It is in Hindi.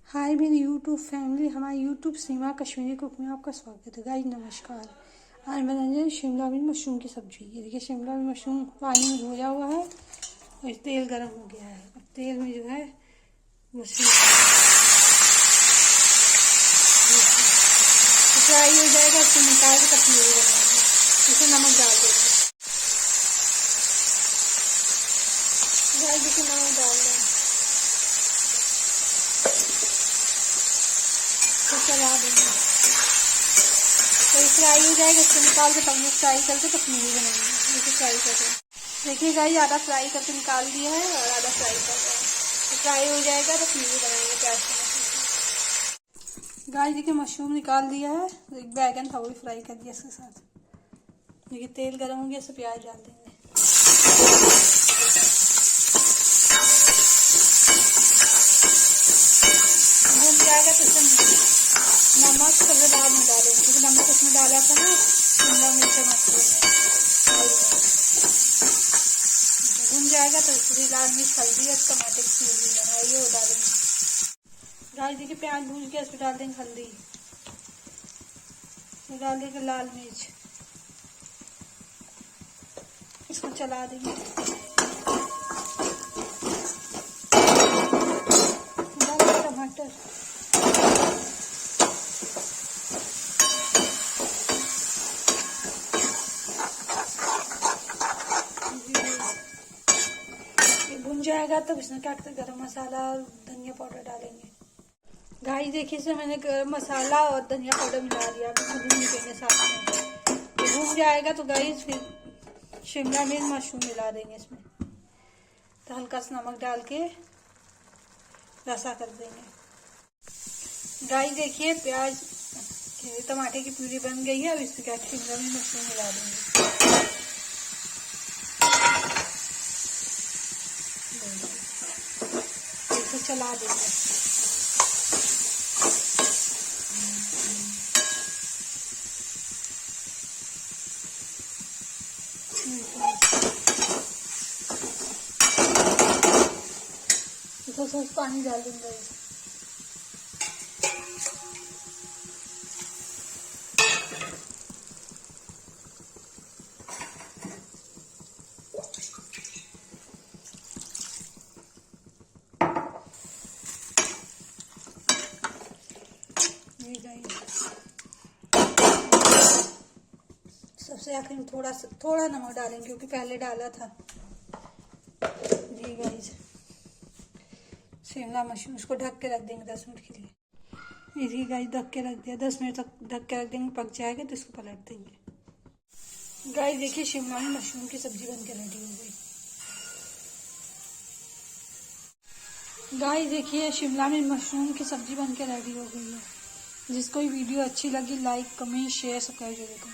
हाय मेरी यूट्यूब फैमिली, हमारी यूट्यूब सीमा कश्मीरी कुक में आपका स्वागत है। गाइस नमस्कार। आज बनाएंगे शिमला मिर्च मशरूम की सब्जी। ये देखिए शिमला मिर्च मशरूम पानी में धोया हुआ है और तेल गर्म हो गया है। अब तेल में जो है मशरूम फ्राई हो जाएगा, उसको निकाल के तब ये बनाएंगे। इसमें नमक डाल देंगे। गाइस देखिए नमक डाल दें तो चला देंगे, तो ये फ्राई हो जाएगा। इसको निकाल के तब फ्राई करके कश्मीरी बनाएंगे। जैसे फ्राई करके देखिए गाइस, आधा फ्राई करके निकाल दिया है और आधा फ्राई कर रहे हैं। तो फ्राई हो जाएगा तो कश्मीरी बनाएंगे प्याज टमाटर। गाइस देखिए मशरूम निकाल दिया है, एक बैगन था वो भी फ्राई कर दिया इसके साथ। देखिए तेल गर्म हो गया, इससे प्याज डाल देंगे। भून जाएगा तो इसमें नमक सबसे बाद में डालेंगे, क्योंकि नमक उसमें डाला था ना शिमला मिर्च मशरूम में। भून जाएगा तो इसमें लाल मिर्च हल्दी और टमाटर की प्यूरी बनाई है वो डालेंगे। गाइस देखिए प्याज भून के इसमें डाल देंगे हल्दी, फिर डाल देंगे लाल मिर्च, इसको चला देंगे। टमाटर भुन जाएगा तब इसमें काट कर गरम मसाला और धनिया पाउडर डालेंगे। गाइस देखिए इसमें मैंने गरम मसाला और धनिया पाउडर मिला दिया, भून देंगे साथ में। तो भून जाएगा तो गाइस फिर शिमला मिर्च मशरूम मिला देंगे इसमें, तो हल्का सा नमक डाल के रसा कर देंगे। गाइस देखिए प्याज टमाटर की प्यूरी बन गई है। अब इसमें क्या शिमला मिर्च मशरूम मिला देंगे। इसको चला देंगे। इसको पानी डाल देंगे। सबसे आखिर में थोड़ा नमक डालेंगे, क्योंकि पहले डाला था। जी गाइस शिमला मशरूम उसको ढक के रख देंगे 10 मिनट के लिए। इसी गाइस ढक के रख दिया, 10 मिनट तक ढक के रख देंगे। पक जाएगा तो इसको पलट देंगे। गाइस देखिए शिमला में मशरूम की सब्जी बनकर रेडी हो गई। गाइस देखिए शिमला में मशरूम की सब्जी बनकर रेडी हो गई है। जिसको वीडियो अच्छी लगी लाइक कमेंट शेयर सब्सक्राइब जरूर करें।